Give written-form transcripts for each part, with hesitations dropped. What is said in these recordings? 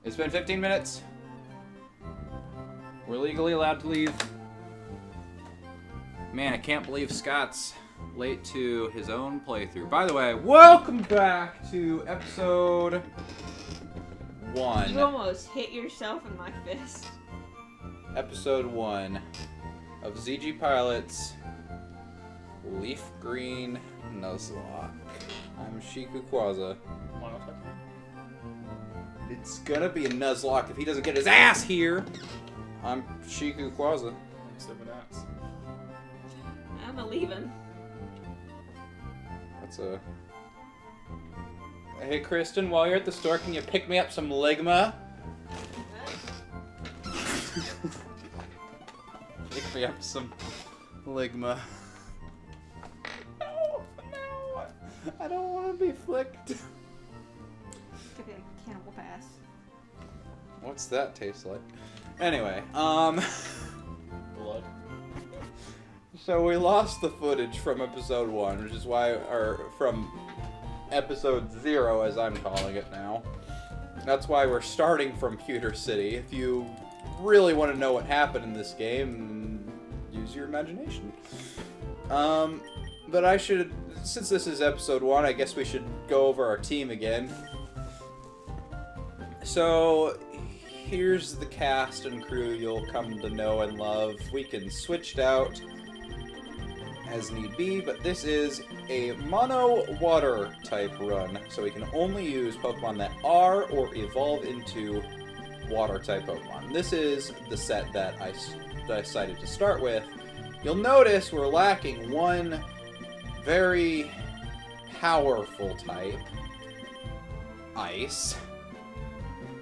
It's been 15 minutes. We're legally allowed to leave. Man, I can't believe Scott's late to his own playthrough. By the way, welcome back to episode 1. You almost hit yourself in my fist. Episode 1 of ZG Pilot's Leafgreen Nuzlocke. I'm Shikuquaza. It's gonna be a Nuzlocke if he doesn't get his ass here. I'm Shikuquaza. I'm a leaving. That's a... Hey Kristen, while you're at the store, can you pick me up some Ligma? Pick me up some Ligma. No, I don't want to be flicked. Could be a cannibal pass. What's that taste like? Anyway, Blood. so we lost the footage from episode 1, which is why, or from episode 0 as I'm calling it now. That's why we're starting from Pewter City. If you really want to know what happened in this game, use your imagination. But I should, since this is episode 1, I guess we should go over our team again. So, here's the cast and crew you'll come to know and love. We can switch it out as need be, but this is a mono water type run, so we can only use Pokemon that are or evolve into water type Pokemon. This is the set that I decided to start with. You'll notice we're lacking one very powerful type, Ice.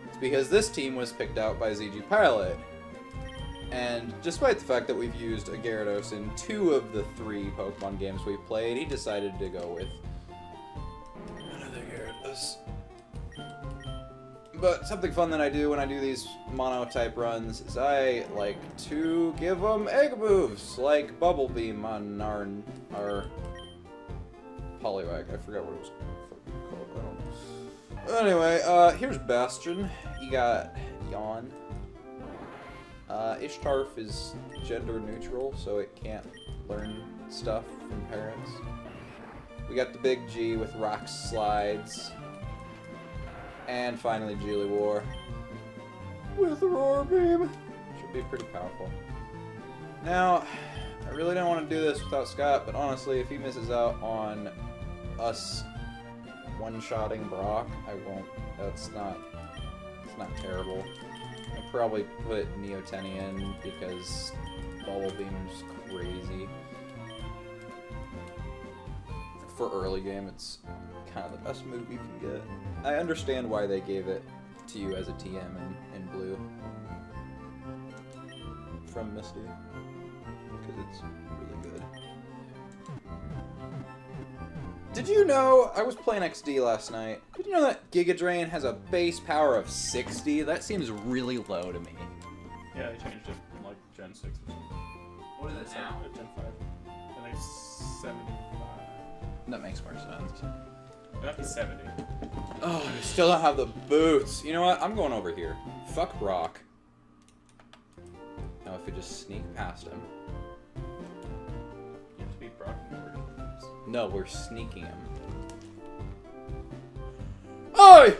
It's because this team was picked out by ZG Pilot. And despite the fact that we've used a Gyarados in 2 of the 3 Pokemon games we've played, he decided to go with another Gyarados. But something fun that I do when I do these mono-type runs is I like to give them egg moves, like Bubble Beam on our Poliwag. I forgot what it was called. I don't know. Anyway, here's Bastion. You got Yawn. Ishtarf is gender neutral, so it can't learn stuff from parents. We got the big G with Rock Slides. And finally War with Roar Beam. Should be pretty powerful. Now, I really don't want to do this without Scott, but honestly, if he misses out on us one-shotting Brock, I won't. It's not terrible. I'll probably put Neotenian because Bubble Beam's crazy. For early game, it's kind of the best move you can get. I understand why they gave it to you as a TM in blue from Misty, because it's really good. Did you know, I was playing XD last night, did you know that Giga Drain has a base power of 60? That seems really low to me. Yeah, they changed it from like Gen 6 or something. What is it now? Gen 5. I think 75. That makes more sense. It might be 70. Oh, I still don't have the boots. You know what? I'm going over here. Fuck Brock. Now if we just sneak past him. You have to beat Brock in order to do this. No, we're sneaking him. Oi!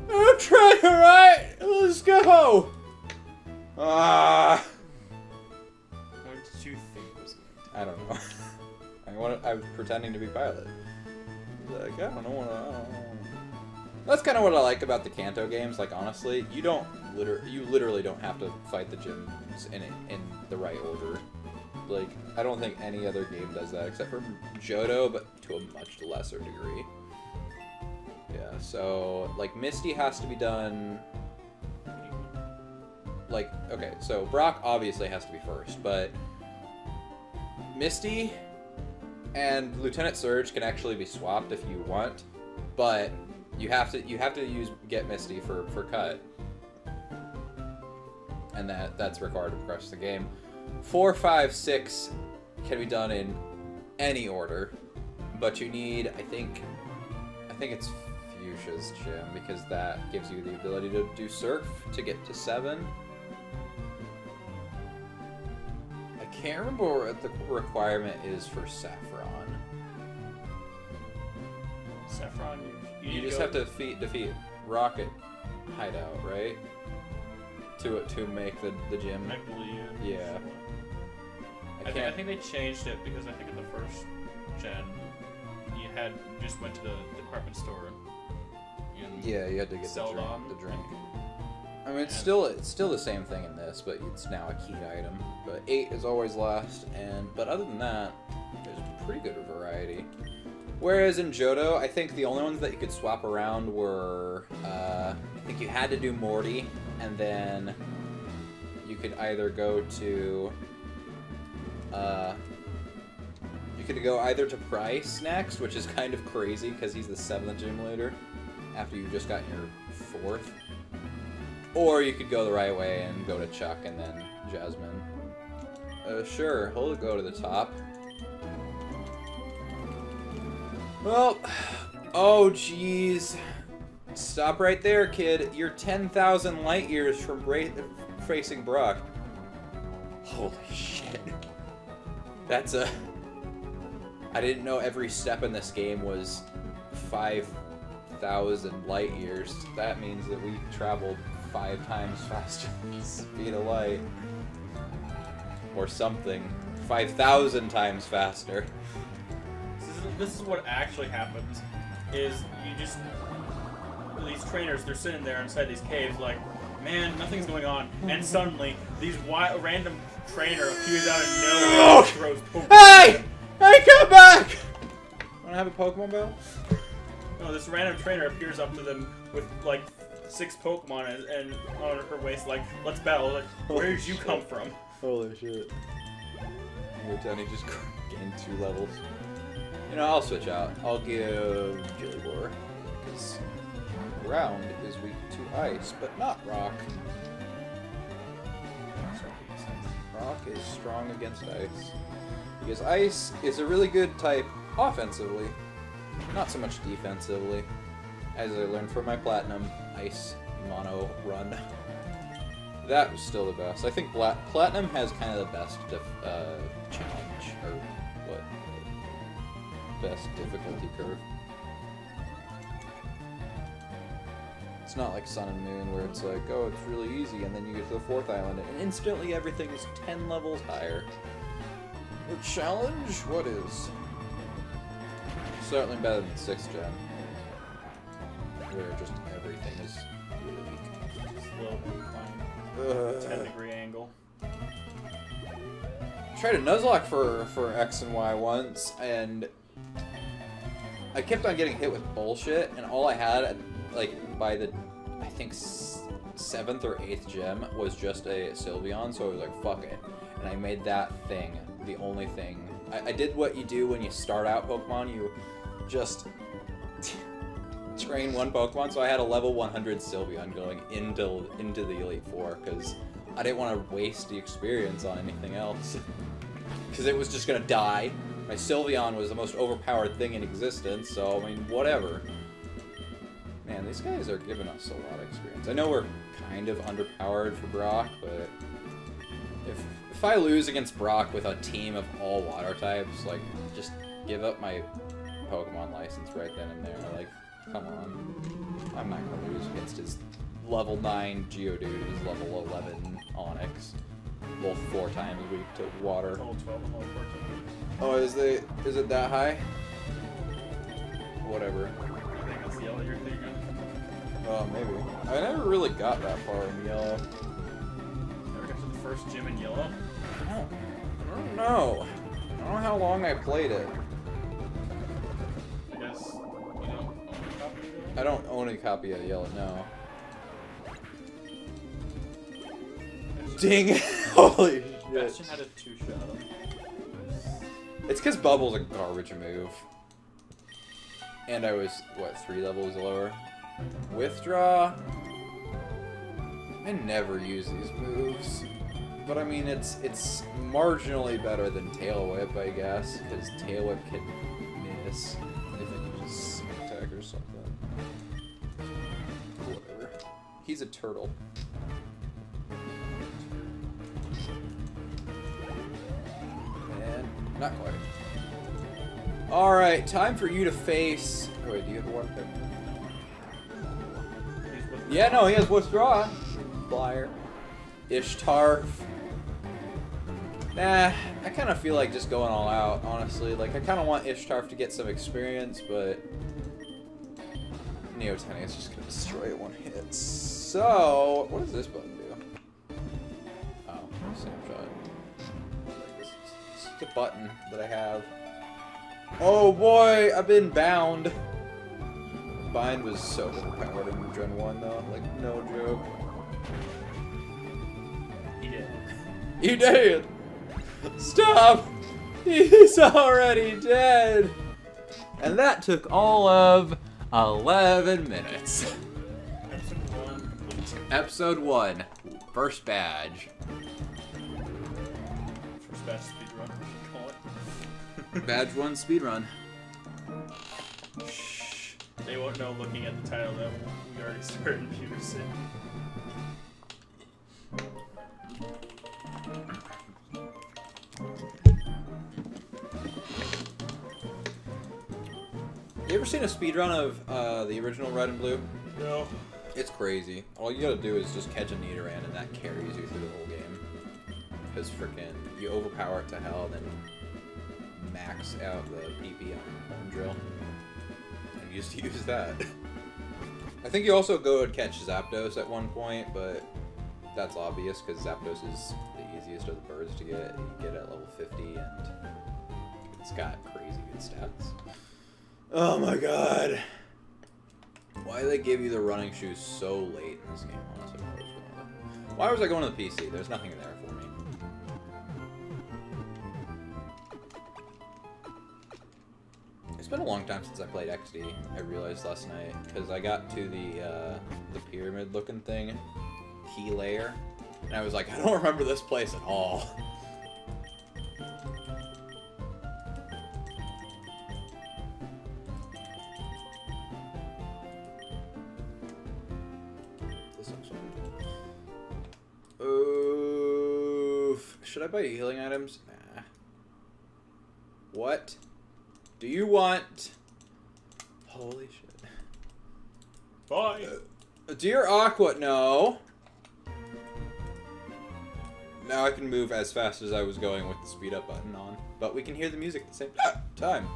I'm trying to right! Let's go! Ah! What did you think was going to I don't know. I was pretending to be Pilot. Like, I don't know. That's kind of what I like about the Kanto games. Like, honestly, you literally don't have to fight the gyms in the right order. Like, I don't think any other game does that except for Johto, but to a much lesser degree. Yeah, so like Misty has to be done. Like, okay, so Brock obviously has to be first, but Misty and Lieutenant Surge can actually be swapped if you want, but you have to get Misty for cut, and that's required to progress the game. 4, 5, 6 can be done in any order, but you need I think it's Fuchsia's gym because that gives you the ability to do Surf to get to 7. I can't remember what the requirement is for Saffron. Saffron, You just have to defeat Rocket Hideout, right? To make the gym. I believe. Yeah. I think they changed it because I think in the first gen you just went to the department store. And Yeah, you had to get sell them. the drink. I mean, it's still the same thing in this, but it's now a key item. But 8 is always last, but other than that, there's a pretty good variety. Whereas in Johto, I think the only ones that you could swap around were, I think you had to do Morty, and then you could either go to, you could go either to Price next, which is kind of crazy because he's the 7th gym leader after you just got your 4th. Or you could go the right way and go to Chuck and then Jasmine. Sure, he'll go to the top. Well, oh jeez. Stop right there, kid. You're 10,000 light years from facing Brock. Holy shit. That's a... I didn't know every step in this game was 5,000 light years. That means that we traveled 5 times faster than the speed of light. Or something. 5,000 times faster. This is what actually happens, is these trainers, they're sitting there inside these caves like, man, nothing's going on, and suddenly, these random trainer appears out of nowhere and throws Pokemon. Hey! Hey, come back! Wanna have a Pokemon battle? No, this random trainer appears up to them with, like, 6 Pokemon and on her waist, like, let's battle. Like, where did you come from? Holy shit. Tony just gained 2 levels. You know, I'll switch out. I'll give Jillibor, because ground is weak to ice, but not rock. Rock is strong against ice. Because ice is a really good type offensively, not so much defensively. As I learned from my Platinum Ice Mono run. That was still the best. I think Platinum has kind of the best challenge, or what? Best difficulty curve. It's not like Sun and Moon where it's like, oh, it's really easy, and then you get to the 4th island, and instantly everything is 10 levels higher. The challenge? What is? Certainly better than 6th gen, where just everything is really weak. Slow, 10-degree angle. I tried a Nuzlocke for X and Y once, and I kept on getting hit with bullshit, and all I had, like, by the, I think, 7th or 8th gem was just a Sylveon, so I was like, fuck it. And I made that thing the only thing. I did what you do when you start out Pokemon, you just train one Pokemon, so I had a level 100 Sylveon going into the Elite Four, because I didn't want to waste the experience on anything else. Because it was just going to die. My Sylveon was the most overpowered thing in existence, so, I mean, whatever. Man, these guys are giving us a lot of experience. I know we're kind of underpowered for Brock, but if I lose against Brock with a team of all water types, like, just give up my Pokemon license right then and there. Like, come on. I'm not going to lose against his level 9 Geodude and his level 11 Onix. Both 4 times weak to water. Level 12 and level 14. Oh, is it that high? Whatever. I think that's yellow you're thinking. Oh, maybe. I never really got that far in yellow. Never got to the first gym in yellow? I don't know. I don't know how long I played it. I guess you don't own a copy of it? I don't own a copy of yellow, no. Ding! Holy shit. Bastion had a 2-shot. It's because Bubble's a garbage move. And I was, what, 3 levels lower? Withdraw? I never use these moves. But I mean, it's marginally better than Tail Whip, I guess, because Tail Whip can miss if it uses Smack Attack or something. He's a turtle. And not quite. Alright, time for you to face... Oh, wait, do you have a water type? Yeah, no, he has withdraw. Flyer. Ishtar. Nah, I kind of feel like just going all out, honestly. Like, I kind of want Ishtar to get some experience, but... Neoteny is just going to destroy it one hit. So, what does this button do? Oh, snapshot. This is a button that I have. Oh boy, I've been bound. Bind was so overpowered in Gen 1 though, like no joke. He did. You did! Stop! He's already dead! And that took all of 11 minutes. Episode 1 complete. Episode 1, first badge. First batch speedrun, we should call it. Badge 1 speedrun. They won't know looking at the title that we already started Peterson. You ever seen a speedrun of the original Red and Blue? No. It's crazy. All you gotta do is just catch a Nidoran and that carries you through the whole game. Because frickin' you overpower it to hell, then max out the PP on drill. And you just use that. I think you also go and catch Zapdos at one point, but that's obvious because Zapdos is the easiest of the birds to get. You get at level 50 and it's got crazy good stats. Oh my god. Why do they give you the running shoes so late in this game? Honestly, why was I going to the PC? There's nothing there for me. It's been a long time since I played XD, I realized last night, because I got to the pyramid-looking thing, key layer, and I was like, I don't remember this place at all. This looks fun. Oof. Should I buy healing items? Nah. What? Do you want... Holy shit. Bye! Dear Aqua, no. Now I can move as fast as I was going with the speed up button on. But we can hear the music at the same time.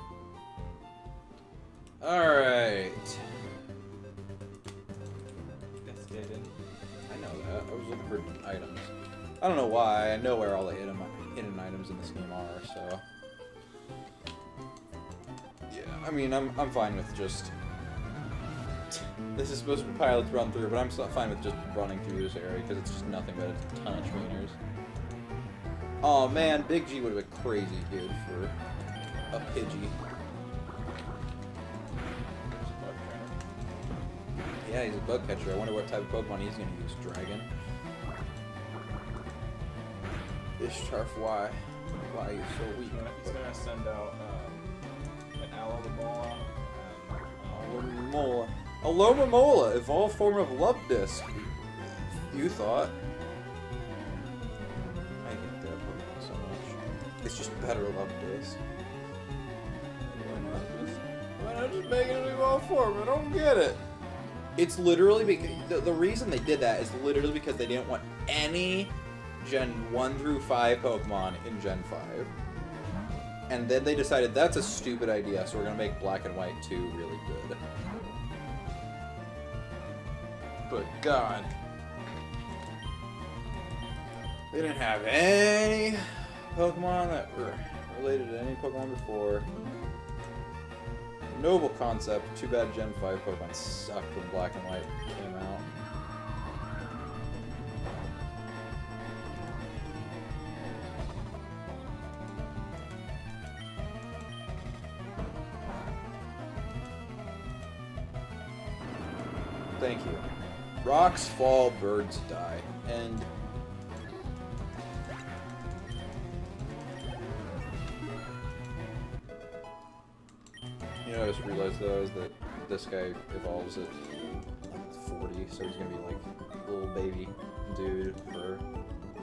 Alright. I know that. I was looking for items. I don't know why. I know where all the hidden items in this game are, so... Yeah, I mean, I'm fine with just... This is supposed to be pilots run through, but I'm fine with just running through this area, because it's just nothing but a ton of trainers. Oh man, Big G would have been crazy good for a Pidgey. Yeah, he's a bug catcher. I wonder what type of Pokemon he's going to use. Dragon. Ishtar, why? Why are you so weak? He's gonna send out an Alomomola and Alomomola. Alomomola, evolved form of Love Disc. You thought. I hate that Pokemon so much. It's just better Love Disc. Why not just make it an evolved form? I don't get it. It's literally because the reason they did that is literally because they didn't want any Gen 1 through 5 Pokemon in Gen 5. And then they decided that's a stupid idea, so we're gonna make Black and White 2 really good. But God. They didn't have any Pokemon that were related to any Pokemon before. Noble concept. Too bad Gen 5 Pokemon sucked when Black and White came out. Thank you. Rocks fall, birds die. And... You know, I just realized though is that this guy evolves at like 40, so he's gonna be like scary dude for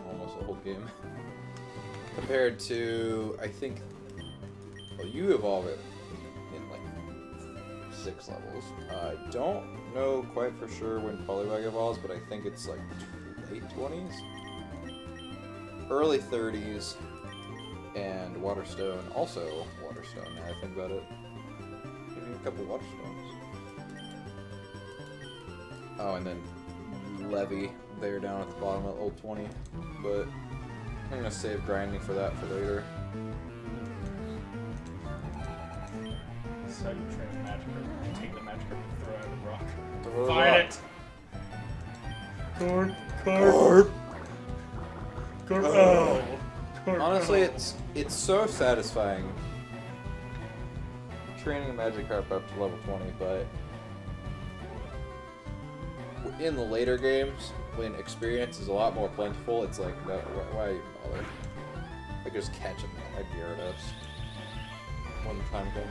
almost the whole game. Compared to, I think, well, you evolve it in like 6 levels. I don't know quite for sure when Poliwag evolves, but I think it's like late 20s, early 30s, and Waterstone, also Waterstone, now I think about it. Maybe a couple Waterstones. Oh, and then Levy there down at the bottom of old 20, but I'm gonna save grinding for that for later. So you train a Magikarp, you take the Magikarp and throw it at the rock. Throw Fight rock. it! Corp! Oh! Corp. Honestly, it's so satisfying training a Magikarp up to level 20, but in the later games, when experience is a lot more plentiful, it's like, why even bother? Like, just catch a Gyarados when the time comes.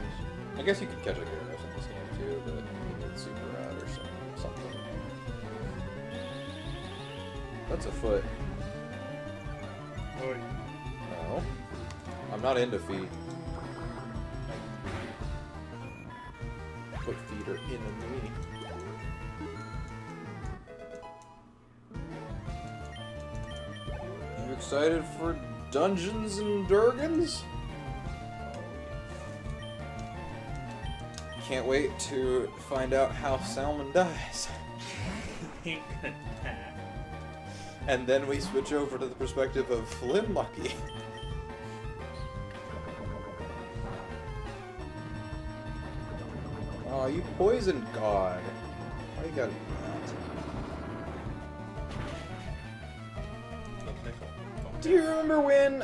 I guess you could catch a Gyarados in this game too, but you need Super Rod or something. That's a foot. Oi. No. I'm not into feet. Foot feet are in me. You excited for Dungeons and Dragons? Can't wait to find out how Salmon dies. And then we switch over to the perspective of Flimlucky. Oh, you poisoned God. Why you gotta do that? Do you remember when,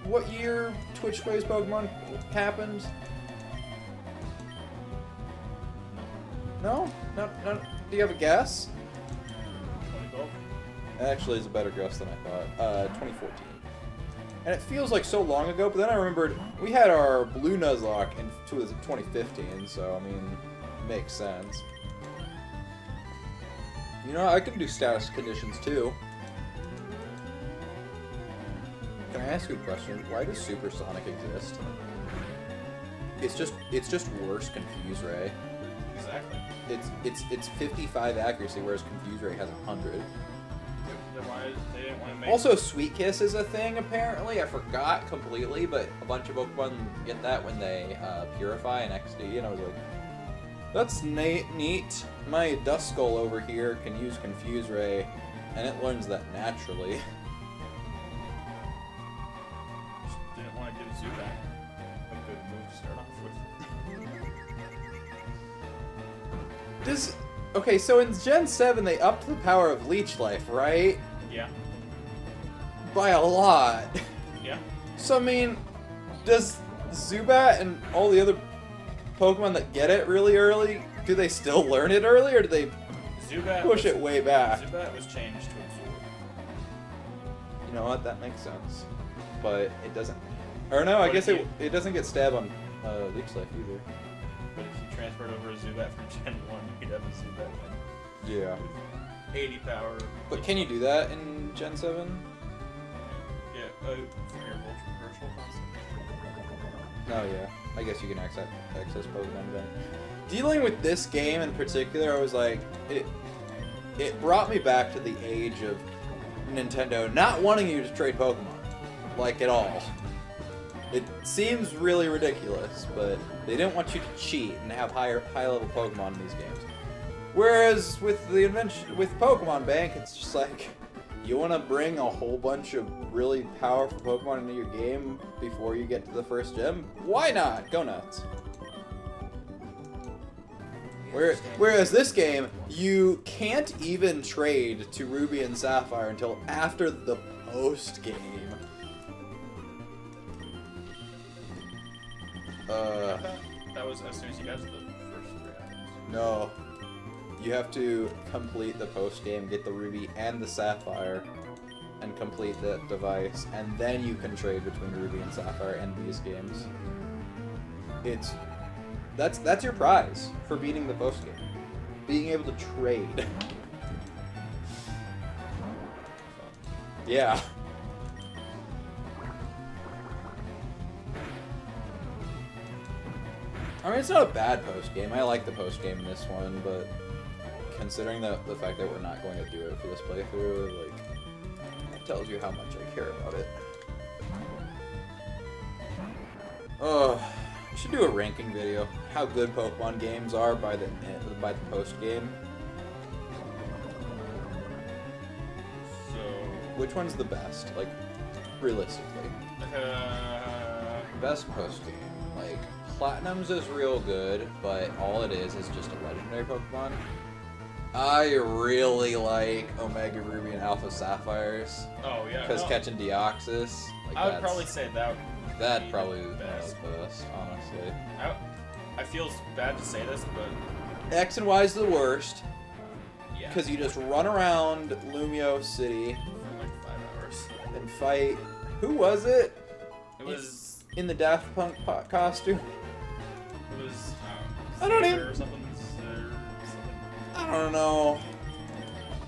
what year Twitch Plays Pokemon happened? No? Not, do you have a guess? 2012? Actually, it's a better guess than I thought. 2014. And it feels like so long ago, but then I remembered we had our Blue Nuzlocke in 2015, so, I mean, makes sense. You know, I can do status conditions, too. Can I ask you a question? Why does Supersonic exist? It's just worse Confuse Ray. Exactly. It's 55 accuracy, whereas Confuse Ray has 100. Then why they didn't want to make... Also, Sweet Kiss is a thing, apparently. I forgot completely, but a bunch of Pokemon get that when they purify in XD, and I was like, that's neat. My Duskull over here can use Confuse Ray, and it learns that naturally. Just didn't want to give Zubat a good move to start off with. Okay, so in Gen 7, they upped the power of Leech Life, right? Yeah. By a lot. Yeah. So, I mean, does Zubat and all the other Pokemon that get it really early, do they still learn it early, or do they push it way back? Zubat was changed to Absorb. You know what? That makes sense. But it doesn't... Or no, I guess it doesn't get stabbed on Leech Life either. But if you transferred over a Zubat from Gen 1, you'd have a Zubat thing. Yeah. 80 power. But can you do that in Gen 7? Yeah, from your virtual console. Oh yeah, I guess you can access Pokemon Bank. Dealing with this game in particular, I was like, it brought me back to the age of Nintendo not wanting you to trade Pokemon, like at all. It seems really ridiculous, but they didn't want you to cheat and have high level Pokemon in these games. Whereas with the invention with Pokemon Bank, it's just like, you want to bring a whole bunch of really powerful Pokemon into your game before you get to the first gym? Why not? Go nuts. Whereas this game, you can't even trade to Ruby and Sapphire until after the post game. That was as soon as you got to the first 3 items. No. You have to complete the post game, get the Ruby and the Sapphire, and complete that device, and then you can trade between Ruby and Sapphire and these games. That's your prize for beating the post game. Being able to trade. Yeah. I mean, it's not a bad post game. I like the post game in this one, but considering the fact that we're not going to do it for this playthrough, like, that tells you how much I care about it. Oh, we should do a ranking video. How good Pokemon games are by the post game. So, Which one's the best? Like, realistically. Best post game. Like, Platinum's is real good, but all it is just a legendary Pokemon. I really like Omega Ruby and Alpha Sapphires. oh yeah. Because no, catching Deoxys. Like, I would probably say that. That be probably the is best. the best, honestly. I feel bad to say this, but X and Y is the worst. yeah. Because you just run around Lumio City For like 5 hours. and fight. Who was it? It was. In the Daft Punk costume? It was. I don't Xander even- or something. I don't know.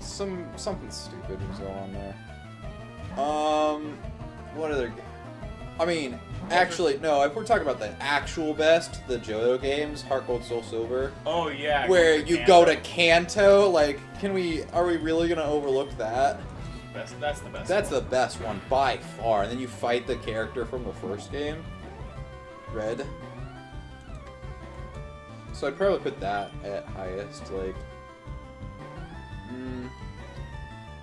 Something stupid was going on there. What other? I mean, actually, no. If we're talking about the actual best, the Johto games, Heart Gold, Soul Silver, Oh yeah. where going to you Kanto. go to Kanto, like, are we really gonna overlook that? That's the best. That's the best one by far. And then you fight the character from the first game, Red. So I'd probably put that at highest. Like,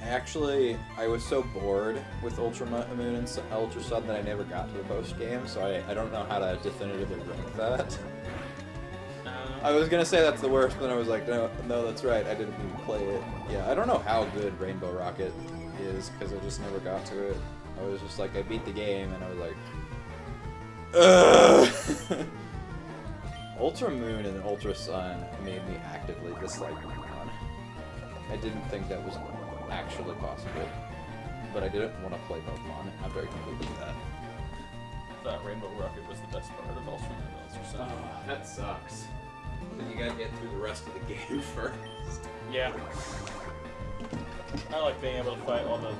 actually, I was so bored with Ultra Moon and Ultra Sun that I never got to the post game. So I don't know how to definitively rank that. I was gonna say that's the worst, but then I was like, no, that's right. I didn't even play it. Yeah, I don't know how good Rainbow Rocket is because I just never got to it. I was just like, I beat the game, and I was like, ugh. Ultra Moon and Ultra Sun made me actively dislike Pokemon. I didn't think that was actually possible, but I didn't want to play Pokemon after I completed that. That Rainbow Rocket was the best part of Ultra Moon and Ultra Sun. That sucks. Then you gotta get through the rest of the game first. Yeah. I like being able to fight all the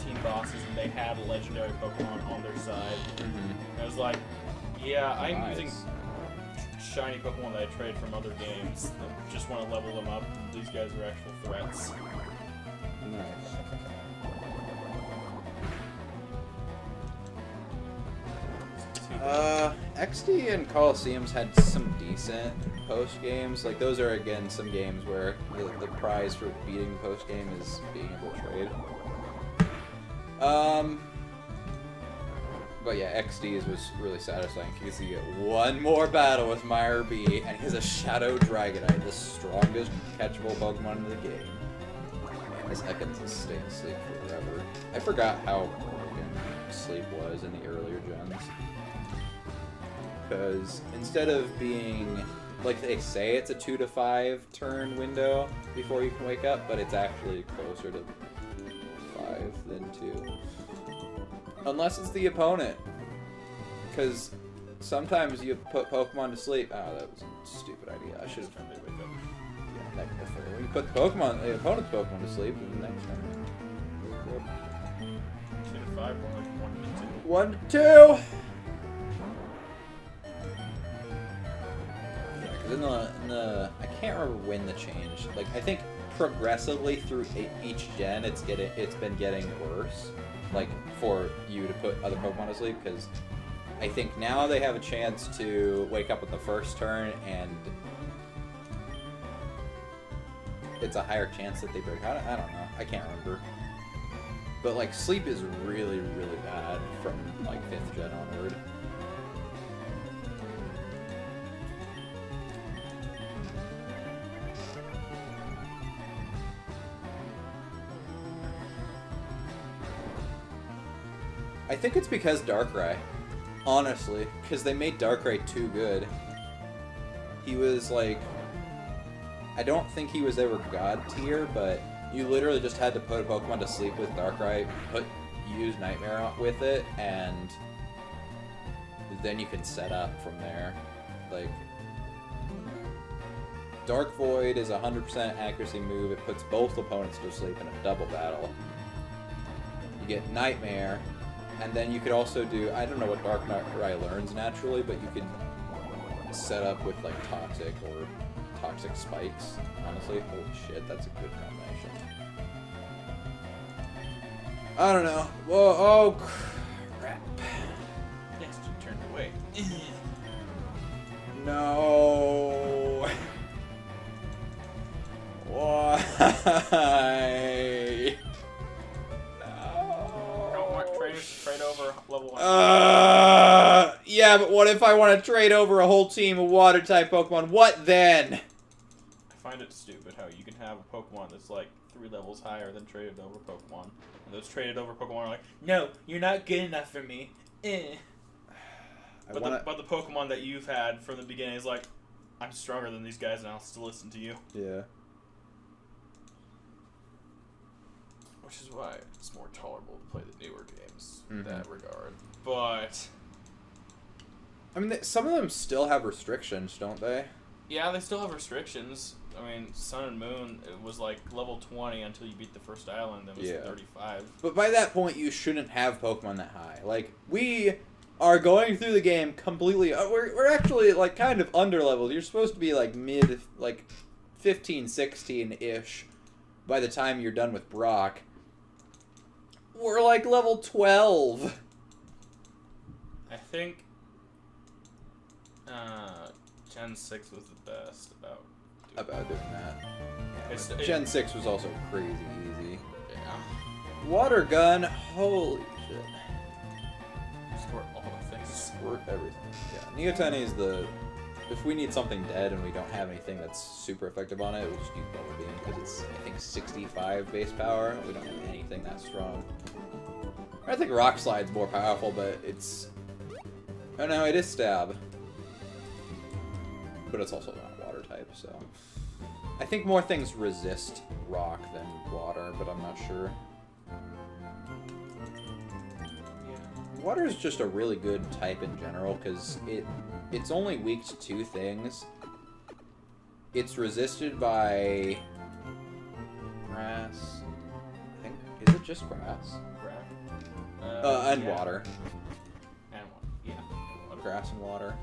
team bosses, and they had legendary Pokemon on their side. I was like, yeah, I'm Nice. using shiny Pokemon that I trade from other games. I just want to level them up. These guys are actual threats. Nice. XD and Coliseums had some decent post games. Like, those are again some games where the prize for beating the post game is being able to trade. But yeah, XD's was really satisfying because you get one more battle with Meyer B, and he has a Shadow Dragonite, the strongest catchable Pokemon in the game. Man, this Ekans is staying asleep forever. I forgot how broken Sleep was in the earlier gens. Because instead of being, like they say it's a 2 to 5 turn window before you can wake up, but it's actually closer to 5 than 2. Unless it's the opponent. Because sometimes you put Pokemon to sleep. Oh, that was a stupid idea. I should have. Next time they wake up. Yeah, when you put the opponent's Pokemon to sleep, then the next time. 2 to 5, more like 1 to 2. 1 to 2! Yeah, because in the I can't remember when the change. Like, I think progressively through each gen, it's been getting worse. Like, for you to put other Pokemon to sleep, because I think now they have a chance to wake up with the first turn, and it's a higher chance that they break out. I don't know. I can't remember. But, like, sleep is really, really bad from, like, 5th gen onward. I think it's because Darkrai. Honestly. Because they made Darkrai too good. He was, like... I don't think he was ever God tier, but you literally just had to put a Pokemon to sleep with Darkrai, use Nightmare with it, and then you can set up from there. Like, Dark Void is a 100% accuracy move. It puts both opponents to sleep in a double battle. get Nightmare, and then you could also do, I don't know what Darkrai learns naturally, but you could set up with like Toxic or Toxic Spikes. Honestly, holy shit, that's a good combination. I don't know. Whoa, oh crap. Yes, you turned away. No. Why? No. Don't want traders to trade over level 1. Yeah, but what if I want to trade over a whole team of water-type Pokemon? What then? I find it stupid how you can have a Pokemon that's like 3 levels higher than traded over Pokemon. And those traded over Pokemon are like, no, you're not good enough for me. But the Pokemon that you've had from the beginning is like, I'm stronger than these guys and I'll still listen to you. Yeah. Which is why it's more tolerable to play the newer games in that regard. But I mean, some of them still have restrictions, don't they? yeah, they still have restrictions. I mean, Sun and Moon, it was like level 20 until you beat the first island. That was 35. But by that point, you shouldn't have Pokemon that high. Like, we are going through the game completely. We're actually like kind of under leveled. You're supposed to be like mid, like 15, 16 ish by the time you're done with Brock. We're like level 12. I think Gen 6 was the best about doing that. It's, Gen 6 was also crazy easy. Yeah. Water gun, holy shit. Squirt all the things. Squirt everything. Yeah, Neoteny is the... If we need something dead and we don't have anything that's super effective on it, we'll just use Bubble Beam, because it's, I think, 65 base power. We don't have anything that strong. I think Rock Slide's more powerful, but it's... Oh no, it is Stab. But it's also not water type, so... I think more things resist rock than water, but I'm not sure. Yeah. Water is just a really good type in general, because it's only weak to 2 things. It's resisted by... grass. I think... Is it just grass? And yeah. water. And water, yeah. Water. Grass and water.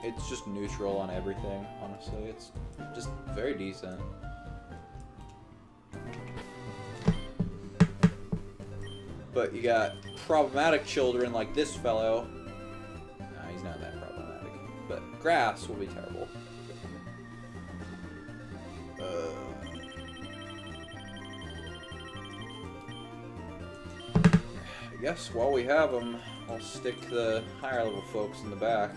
It's just neutral on everything, honestly. It's just very decent. But you got problematic children like this fellow. Nah, he's not that problematic. But grass will be terrible. I guess while we have them, I'll stick the higher level folks in the back.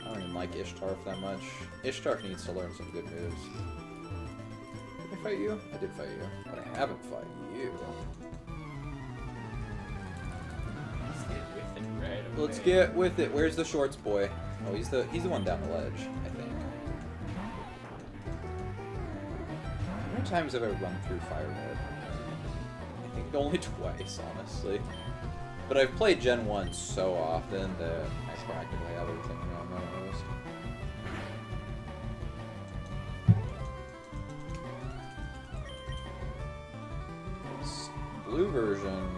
I don't even like Ishtarf that much. Ishtarf needs to learn some good moves. Did I fight you? I did fight you. But I haven't fought you. Let's get with it right away. Let's get with it. Where's the shorts boy? Oh, he's the one down the ledge, I think. How many times have I run through Fire Mode? I think only twice, honestly. But I've played Gen 1 so often that I practically have everything memorized. This blue version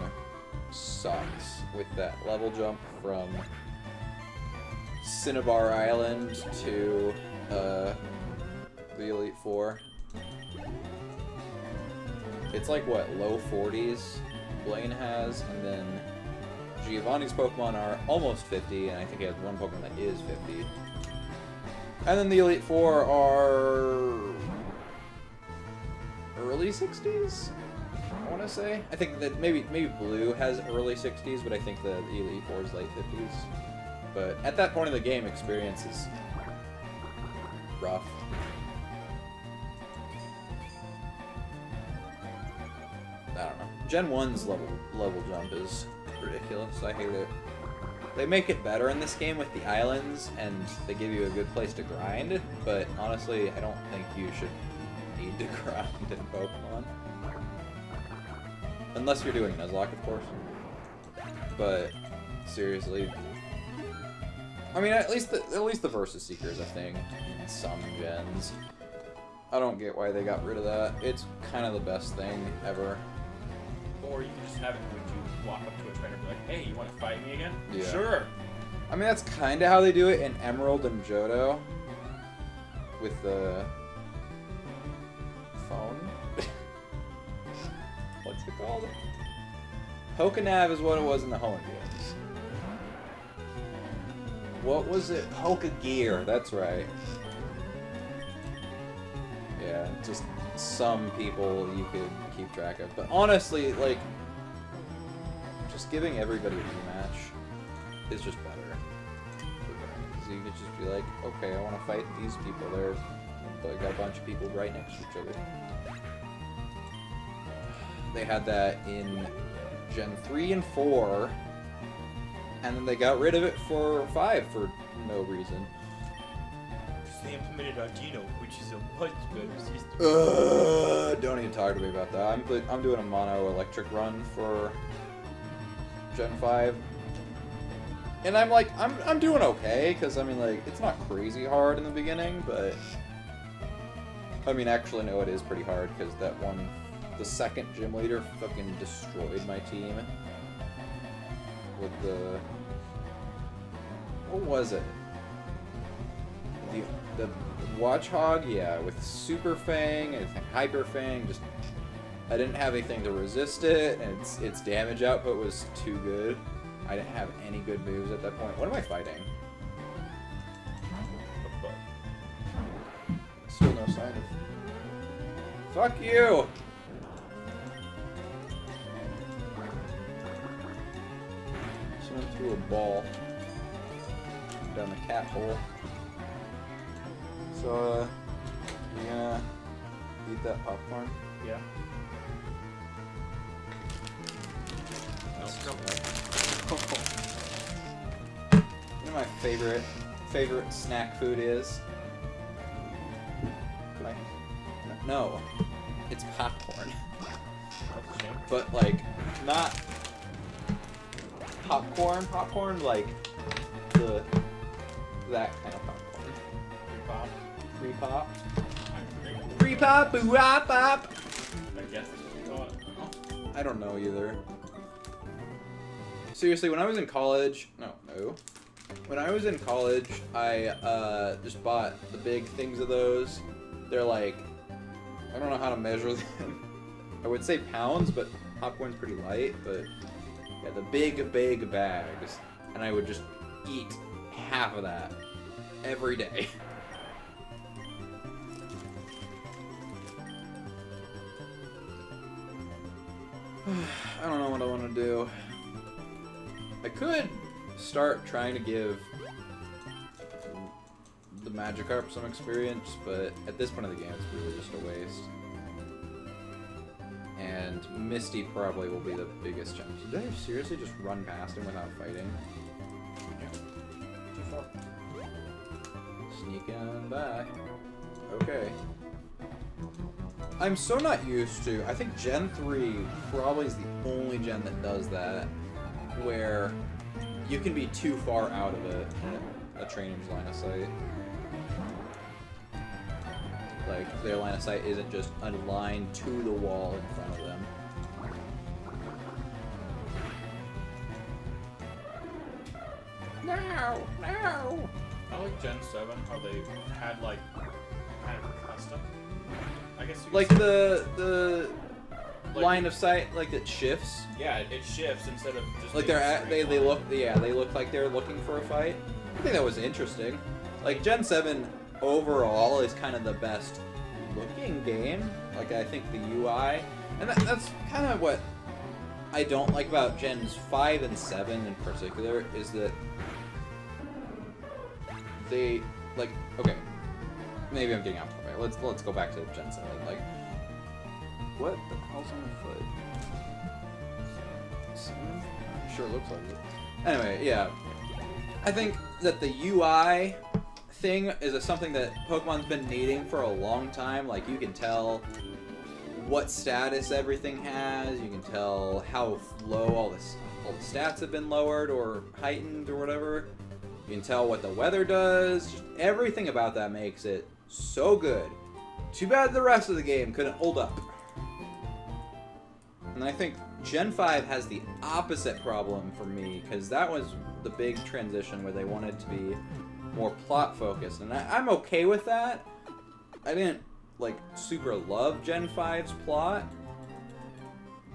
sucks with that level jump from Cinnabar Island to the Elite Four. It's like, what, low 40s Blaine has, and then Giovanni's Pokemon are almost 50, and I think he has one Pokemon that is 50. And then the Elite Four are early 60s, I want to say. I think that maybe Blue has early 60s, but I think the Elite Four is late 50s. But at that point in the game, experience is rough. I don't know. Gen 1's level jump is ridiculous. I hate it. They make it better in this game with the islands, and they give you a good place to grind, but honestly, I don't think you should need to grind in Pokemon. Unless you're doing Nuzlocke, of course. But, seriously. I mean, at least the Versus Seeker is a thing in some gens. I don't get why they got rid of that. It's kind of the best thing ever. Or you can just have it when you walk up to a trainer and be like, hey, you want to fight me again? Yeah. Sure. I mean, that's kind of how they do it in Emerald and Johto. With the phone. What's it called? Pokinav is what it was in the Hoenn games. What was it? Pokegear, that's right. Yeah, just some people you could keep track of. But honestly, like, just giving everybody a rematch is just better. Because you could just be like, okay, I want to fight these people. They're like got a bunch of people right next to each other. They had that in Gen 3 and 4, and then they got rid of it for 5 for no reason. They implemented Ardino, which is a much better system. Don't even talk to me about that. I'm doing a mono electric run for Gen 5, and I'm like I'm doing okay because I mean like it's not crazy hard in the beginning, but I mean actually no, it is pretty hard because that one, the second gym leader, fucking destroyed my team with the what was it? The Watchhog, yeah, with Super Fang and Hyper Fang, just I didn't have anything to resist it, and its damage output was too good. I didn't have any good moves at that point. What am I fighting? Still no sign of. Fuck you! Someone threw a ball down the cat hole. So, you gonna eat that popcorn? Yeah. You know my favorite snack food is? Like, no, it's popcorn. But like, not popcorn. Popcorn like that kind of popcorn. Free pop. Free pop, boo wop pop. I guess that's what you call it. I don't know either. Seriously, when I was in college, no. When I was in college, I just bought the big things of those. They're like, I don't know how to measure them. I would say pounds, but popcorn's pretty light. But yeah, the big bags, and I would just eat half of that every day. I don't know what I want to do. I could start trying to give the Magikarp some experience, but at this point of the game, it's really just a waste. And Misty probably will be the biggest challenge. Did I seriously just run past him without fighting? Yeah. Too far. Sneaking on by. Okay. I'm so not used to. I think Gen 3 probably is the only gen that does that, where you can be too far out of a trainer's line of sight. Like, their line of sight isn't just a line to the wall in front of them. No! I like Gen 7, how they had, like, kind of custom. I guess you could Like say- the Like- line of sight, like it shifts. Yeah, it shifts instead of just Like being they're a at, straight they line. look like they're looking for a fight. I think that was interesting. Like Gen 7 overall is kind of the best looking game. Like I think the UI, and that's kind of what I don't like about Gens 5 and 7 in particular, is that they like okay. Maybe I'm getting off the way. Let's go back to Gen 7. Like, what the hell's on your foot? Sure looks like it. Anyway, yeah. I think that the UI thing is something that Pokemon's been needing for a long time. Like, you can tell what status everything has. You can tell how low all the stats have been lowered or heightened or whatever. You can tell what the weather does. Just everything about that makes it so good. Too bad the rest of the game couldn't hold up. And I think Gen 5 has the opposite problem for me, because that was the big transition where they wanted to be more plot focused, and I'm okay with that. I didn't like super love Gen 5's plot,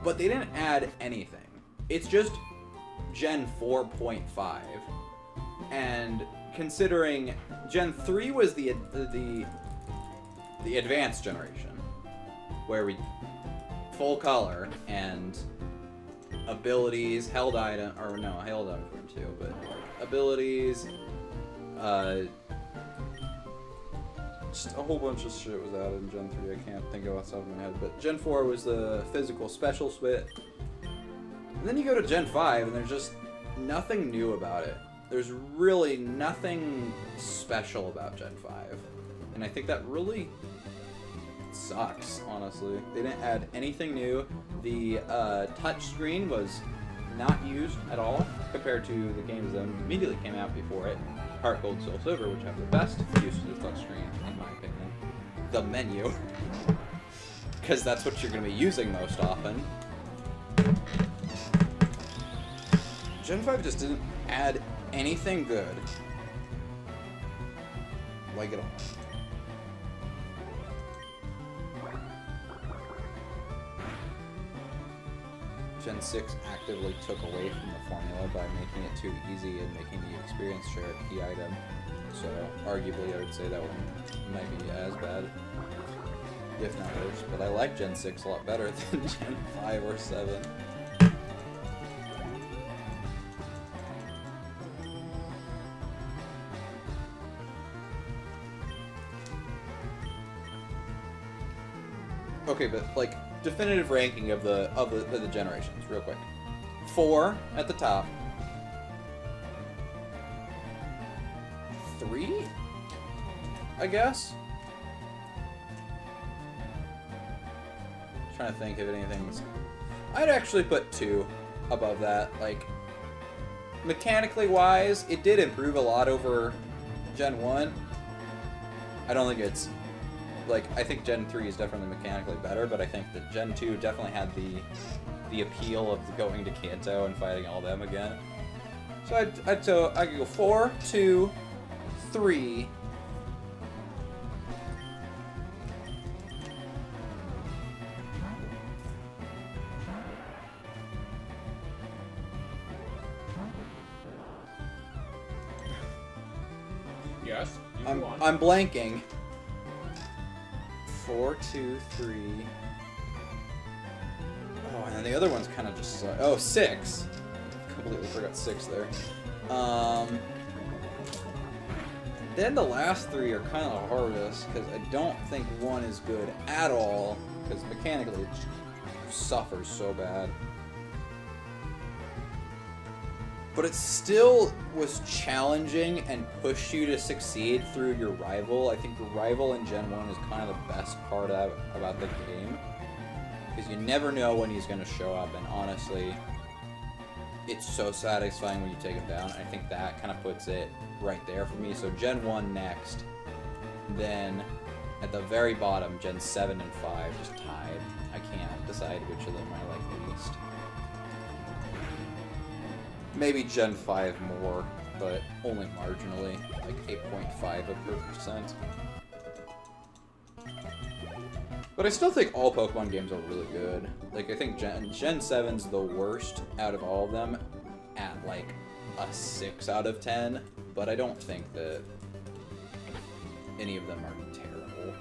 but they didn't add anything. It's just Gen 4.5, and considering Gen 3 was the advanced generation, where we full color and abilities, held items weren't too, but abilities, just a whole bunch of shit was added in Gen 3. I can't think of what's off my head, but Gen 4 was the physical special split. And then you go to Gen 5 and there's just nothing new about it. There's really nothing special about Gen 5. And I think that really sucks, honestly. They didn't add anything new. The touch screen was not used at all compared to the games that immediately came out before it. Heart Gold, Soul Silver, which have the best use of the touch screen, in my opinion. The menu. Because that's what you're going to be using most often. Gen 5 just didn't add anything good. Like at all. Gen 6 actively took away from the formula by making it too easy and making the experience share a key item. So, arguably, I would say that one might be as bad, if not worse. But I like Gen 6 a lot better than Gen 5 or 7. Okay, but like definitive ranking of the generations, real quick. 4 at the top. 3, I guess. Trying to think if anything's. I'd actually put 2 above that. Like mechanically wise, it did improve a lot over Gen 1. I don't think it's. Like, I think Gen 3 is definitely mechanically better, but I think that Gen 2 definitely had the appeal of going to Kanto and fighting all them again. So I could go 4, 2, 3. Yes. I'm blanking. 4, 2, 3. Oh, and then the other one's kind of just. Oh, 6. Completely forgot 6 there. Then the last 3 are kind of the hardest because I don't think 1 is good at all because mechanically it suffers so bad. But it still was challenging and pushed you to succeed through your rival. I think your rival in Gen 1 is kind of the best part about the game. Because you never know when he's going to show up, and honestly, it's so satisfying when you take him down. I think that kind of puts it right there for me. So Gen 1 next, then at the very bottom, Gen 7 and 5 just tied. I can't decide which of them I like least. Maybe Gen 5 more, but only marginally, like 8.5%. But I still think all Pokemon games are really good. Like, I think Gen 7's the worst out of all of them at, like, a 6 out of 10. But I don't think that any of them are terrible.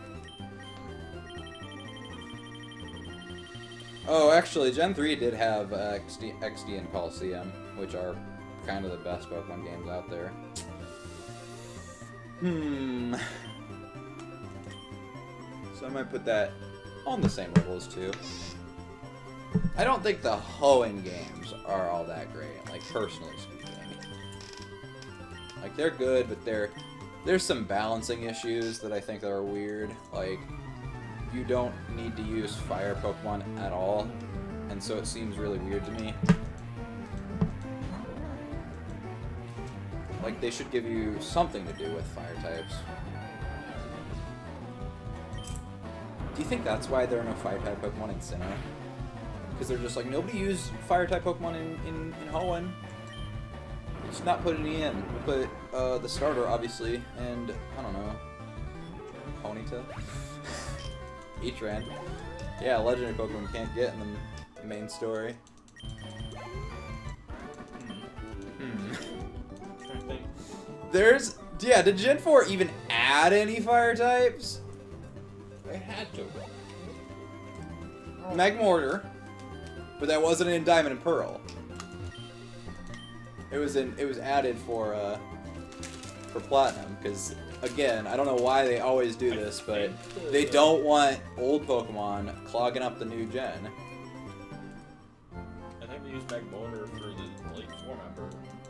Oh, actually, Gen 3 did have XD and Coliseum, which are kind of the best Pokemon games out there. So I might put that on the same level as 2. I don't think the Hoenn games are all that great, like, personally speaking. Like, they're good, but there's some balancing issues that I think are weird. Like, you don't need to use fire Pokemon at all, and so it seems really weird to me. Like, they should give you something to do with fire types. Do you think that's why there are no fire type Pokemon in Sinnoh? Because they're just like, nobody used fire-type Pokemon in Hoenn. Just not put any in. We'll put the starter, obviously, and, I don't know, Ponyta? Heatran. Yeah, legendary Pokemon can't get in the main story. Trying to think. Yeah, did Gen 4 even add any fire types? They had to. Magmortar, but that wasn't in Diamond and Pearl. It was added for Platinum, because again, I don't know why they always do this, but they don't want old Pokemon clogging up the new gen. I think they used Magmortar for the Elite Four member,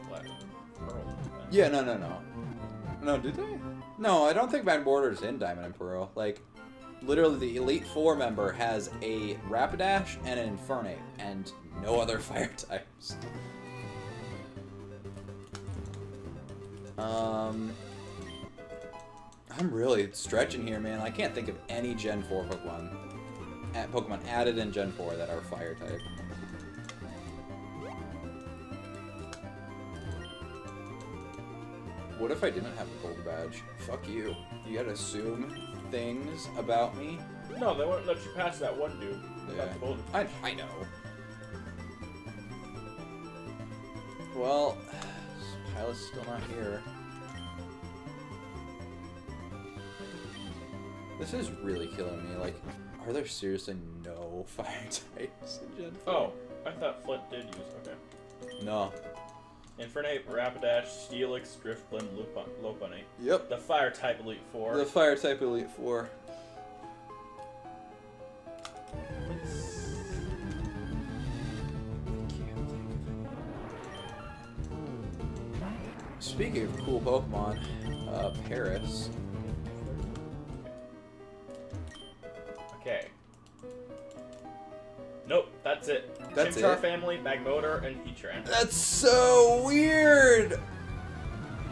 Platinum Pearl. Yeah, no. No, did they? No, I don't think Magmortar's in Diamond and Pearl. Like, literally, the Elite Four member has a Rapidash and an Infernape, and no other fire types. I'm really stretching here, man. I can't think of any Gen 4 Pokemon added in Gen 4 that are fire type. What if I didn't have a gold badge? Fuck you. You gotta assume things about me. No, they won't let you pass that one dude. Yeah. That's the golden. I know. Well, pilot's still not here. This is really killing me. Like, are there seriously no fire types in Gen 4? Oh, I thought Flint did use. Okay. No. Infernape, Rapidash, Steelix, Drifblim, Lopunny. Yep. The fire type Elite Four. The fire type Elite Four. Speaking of cool Pokemon, Paris. Okay. Nope, that's it. That's Chimchar it? family, Magmortar, and Heatran. That's so weird!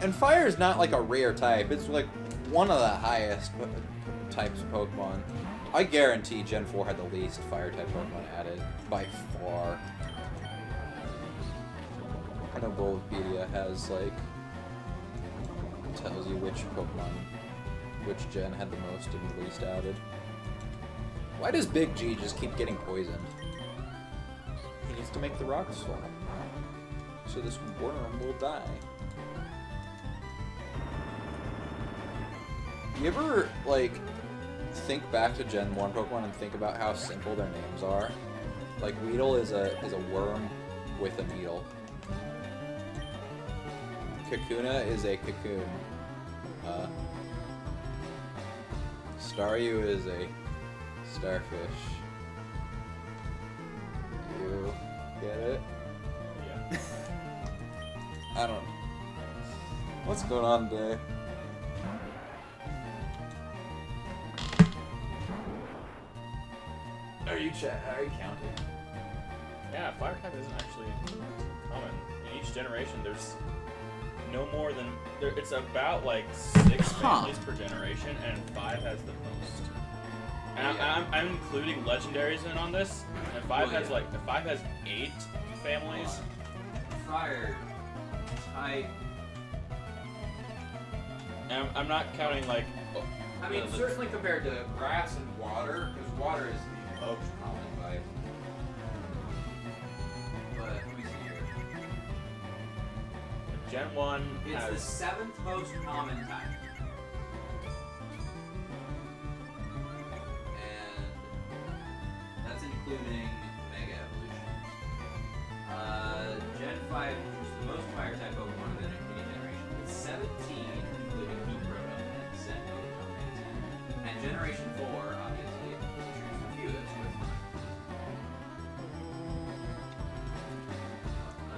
And fire is not like a rare type. It's like one of the highest types of Pokemon. I guarantee Gen 4 had the least fire type Pokemon added by far. I know Bulbapedia has like tells you which Pokemon, which gen had the most and least added. Why does Big G just keep getting poisoned? He needs to make the rock swap, so this worm will die. You ever, like, think back to Gen 1 Pokemon and think about how simple their names are? Like, Weedle is a worm with a needle. Kakuna is a cocoon. Staryu is a starfish. You get it? Yeah. I don't know. What's going on today? Are you counting? Yeah, fire type isn't actually common. In each generation, there's no more than it's about like 6 families per generation, and 5 has the most. And I'm including legendaries in on this, and 5 has like 8 families. Fire type. And I'm not counting like. I mean, certainly compared to grass and water, because water is the most common type. But let me see here. Gen 1 It's has. the 7th most common type. And that's including Mega Evolutions. Gen 5 is the most fire type Pokemon of any generation. It's 17, including Heatrotom and Scentone and 10. And Generation 4, obviously, chooses the fewest with 9.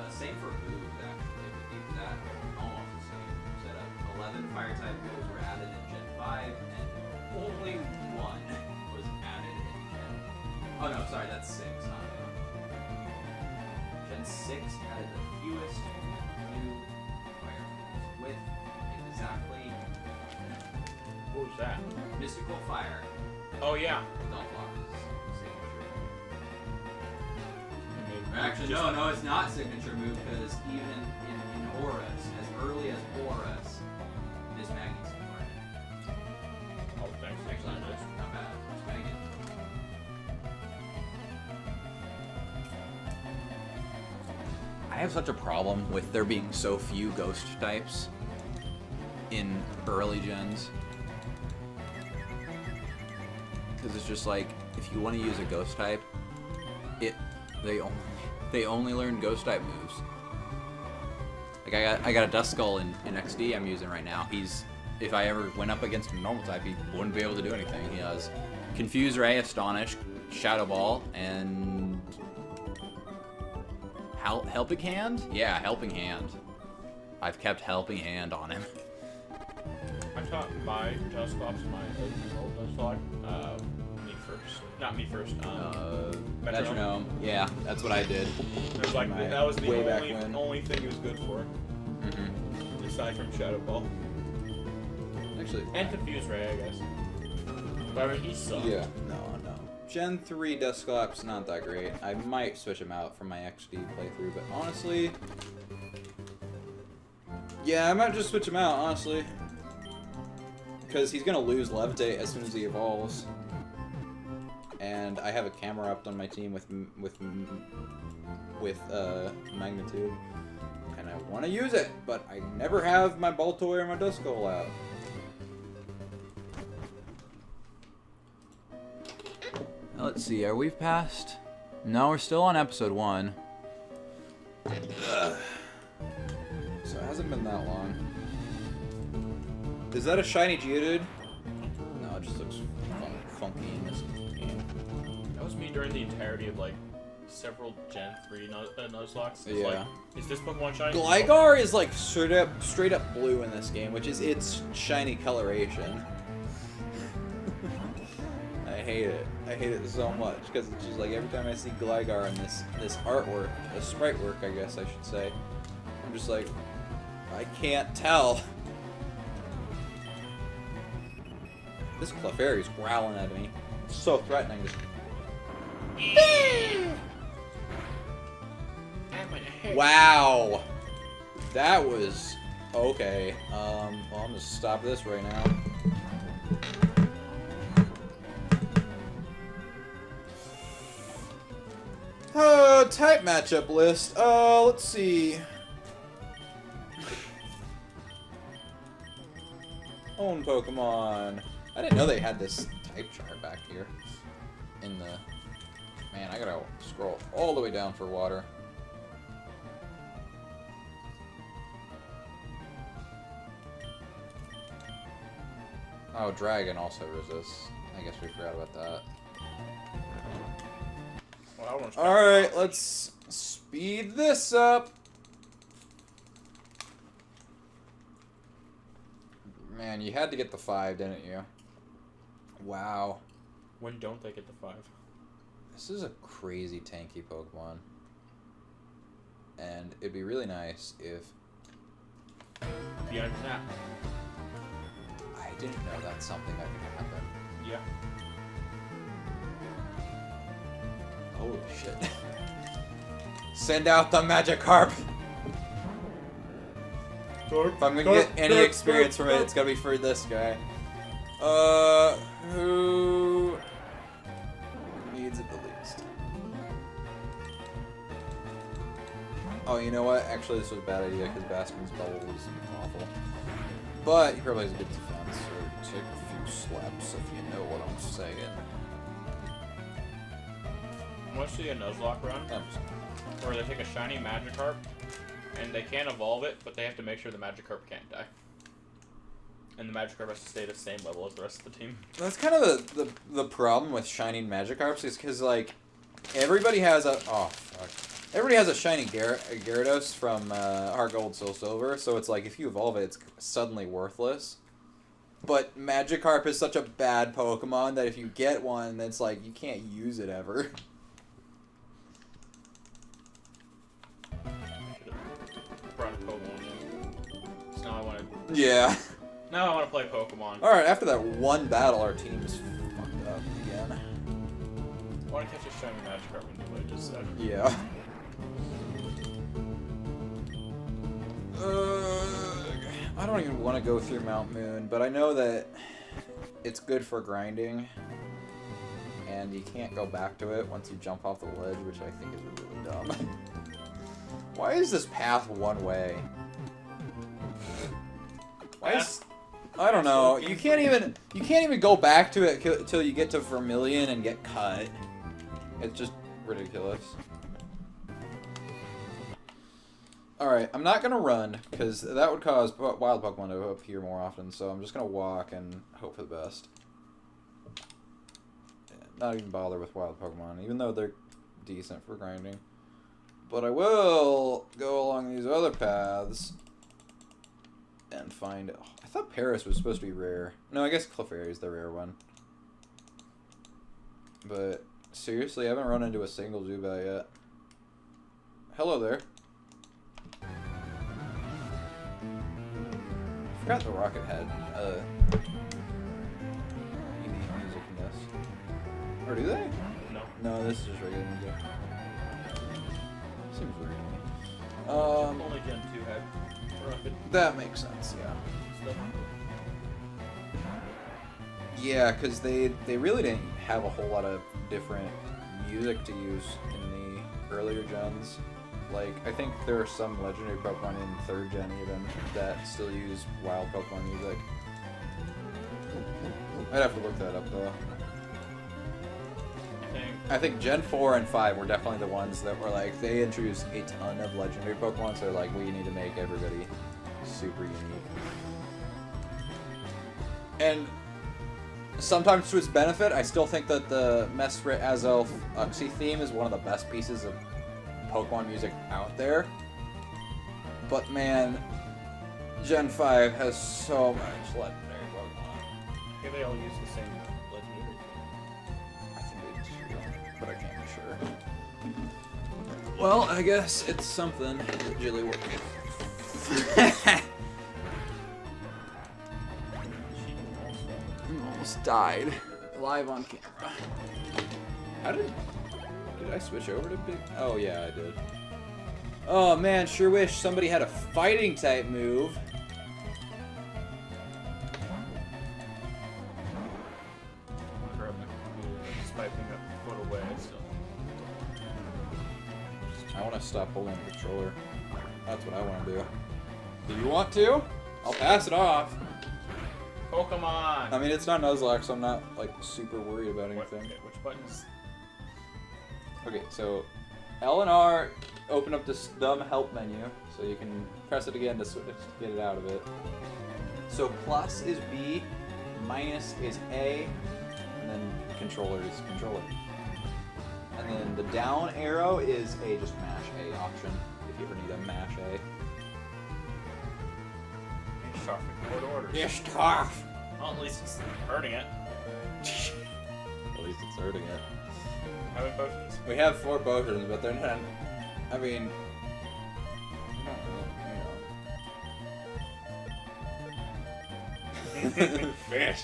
Same for moves, actually. We keep that almost the same setup. 11 fire type moves were added in Gen 5, and only 1 was added in Gen. Oh no, sorry, that's 6, not 1. Gen 6 added the fewest new fire moves with exactly What was that? Mystical Fire. Oh yeah. Don't block his signature. Actually, no, it's not signature move because even in Auras, as early as Auras, this Maggie's right. Oh, thanks. Actually, no, it's not bad. It's Maggie. I have such a problem with there being so few ghost types in early gens. Because it's just like, if you want to use a ghost type, they only learn ghost type moves. Like I got a Duskull in XD I'm using right now. If I ever went up against a normal type, he wouldn't be able to do anything. He has Confuse Ray, Astonish, Shadow Ball, and Helping Hand? Yeah, Helping Hand. I've kept Helping Hand on him. I taught my Dusclops, my old Dusclop, me first. Not me first. Metronome. Yeah, that's what I did. It was like that was the way back when. only thing he was good for, aside from Shadow Ball Actually, and Confuse Ray, I guess. But I mean, he sucked. yeah, no. Gen 3 Dusclops not that great. I might switch him out for my XD playthrough, but honestly, yeah, I might just switch him out, honestly, because he's gonna lose Levitate as soon as he evolves. And I have a camera up on my team with Magnitude, and I want to use it, but I never have my Baltoy or my Duskull out. Let's see, are we past? No, we're still on episode 1. So it hasn't been that long. Is that a shiny Geodude? No, it just looks funky in this game. That was me during the entirety of like several Gen 3 Nuzlocks. It's Yeah. like, is this Pokemon shiny? Gligar is like straight up blue in this game, which is its shiny coloration. I hate it. I hate it so much because it's just like every time I see Gligar in this artwork, sprite work, I guess I should say, I'm just like, I can't tell. This Clefairy's growling at me. It's so threatening. Wow, that was okay. Well, I'm gonna stop this right now. Type matchup list. Let's see. Own Pokemon. I didn't know they had this type chart back here. In the... Man, I gotta scroll all the way down for water. Oh, Dragon also resists. I guess we forgot about that. Well, Alright, let's speed this up. Man, you had to get the 5, didn't you? Wow. When don't they get the 5? This is a crazy tanky Pokemon. And it'd be really nice if... Beyond that. I didn't know that's something that could happen. Yeah. Holy shit. Send out the Magikarp! If I'm gonna get any experience from it, it's gonna be for this guy. Who needs it the least? Oh, you know what? Actually, this was a bad idea because Bastion's bubble was awful. But he probably has a good defense, so take a few slaps if you know what I'm saying. I want to see a Nuzlocke run where they take a shiny Magikarp and they can't evolve it, but they have to make sure the Magikarp can't die. And the Magikarp has to stay the same level as the rest of the team. That's kind of the problem with shiny Magikarps is because, like, everybody has a... Oh, fuck. Everybody has a shiny Gyarados from Heart Gold, Soul Silver, so it's like, if you evolve it, it's suddenly worthless. But Magikarp is such a bad Pokemon that if you get one, it's like, you can't use it ever. Brought a Pokemon. So now I want to... Yeah. Now I want to play Pokemon. Alright, after that one battle, our team's fucked up again. I want to catch a shiny Magikarp and do what I just said. Yeah. I don't even want to go through Mount Moon, but I know that it's good for grinding, and you can't go back to it once you jump off the ledge, which I think is really dumb. Why is this path one way? Why is... I don't know. You can't even go back to it until you get to Vermilion and get cut. It's just ridiculous. Alright, I'm not gonna run, because that would cause wild Pokemon to appear more often, so I'm just gonna walk and hope for the best. Not even bother with wild Pokemon, even though they're decent for grinding. But I will go along these other paths and find... Oh, I thought Paris was supposed to be rare. No, I guess Clefairy is the rare one. But seriously, I haven't run into a single Zubat yet. Hello there. I forgot the Rocket had music in this. Or do they? No. No, this is just regular music. Seems weird to me. Only Gen 2 had Rocket That makes sense, yeah. stuff. Yeah, because they really didn't have a whole lot of different music to use in the earlier gens. Like, I think there are some legendary Pokemon in 3rd gen even that still use wild Pokemon music. I'd have to look that up though. I think Gen 4 and 5 were definitely the ones that were like, they introduced a ton of legendary Pokemon, so they're like, we need to make everybody super unique. And sometimes to its benefit, I still think that the Mesprit Azelf Uxie theme is one of the best pieces of Pokemon music out there. But man, Gen 5 has so much legendary Pokemon. Okay, they all use the same legendary. I think they do, but I can't be sure. Well, I guess it's something that Jilly worked with. Almost died live on camera. How did I switch over to big? Oh yeah, I did. Oh man, sure wish somebody had a fighting type move. I want to stop holding the controller. That's what I want to do. Do you want to? I'll pass it off. Pokemon! I mean, it's not Nuzlocke, so I'm not, like, super worried about anything. Okay, which buttons? Okay, so L and R open up this dumb help menu, so you can press it again to get it out of it. So plus is B, minus is A, and then controller is controller. And then the down arrow is a just mash A option, if you ever need a mash A. Sharp court orders. Yes, tough! Well, at least it's hurting it. At least it's hurting it. How many potions? We have 4 potions, but they're not. I mean, fish.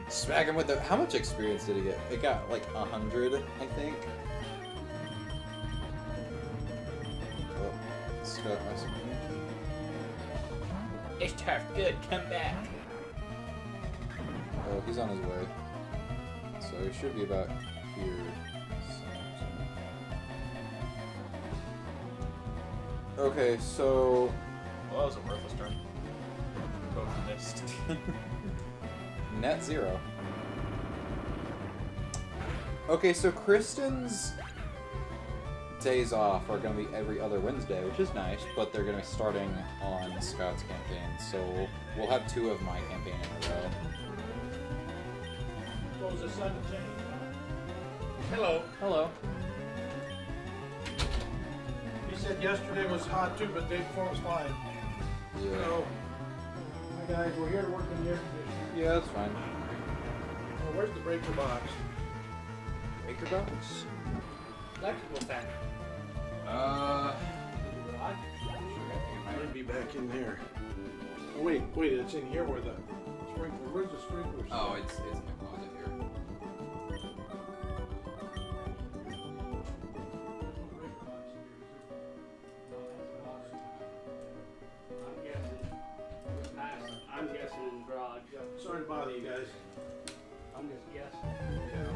Smack him with the. How much experience did he get? It got like 100, I think. Oh, Scott must be. It's tough. Good. Come back. Oh, he's on his way. So he should be about here. Okay, so... Well, that was a worthless turn. Both missed. Net 0. Okay, so Kristen's days off are going to be every other Wednesday, which is nice, but they're going to be starting on Scott's campaign, so we'll have 2 of my campaign in a row. What was the sun change? Hello. Hello. He said yesterday was hot too, but the day before was fine. Yeah. So, my guys, we're here to work on the air conditioner. Yeah, that's fine. Well, where's the breaker box? Breaker box? Electrical fan. Might be back in there. Oh, wait, it's in here where the sprinkler. Where's the sprinkler? Oh, it's in the closet here. Sorry to bother you guys. I'm just, yes. Yeah.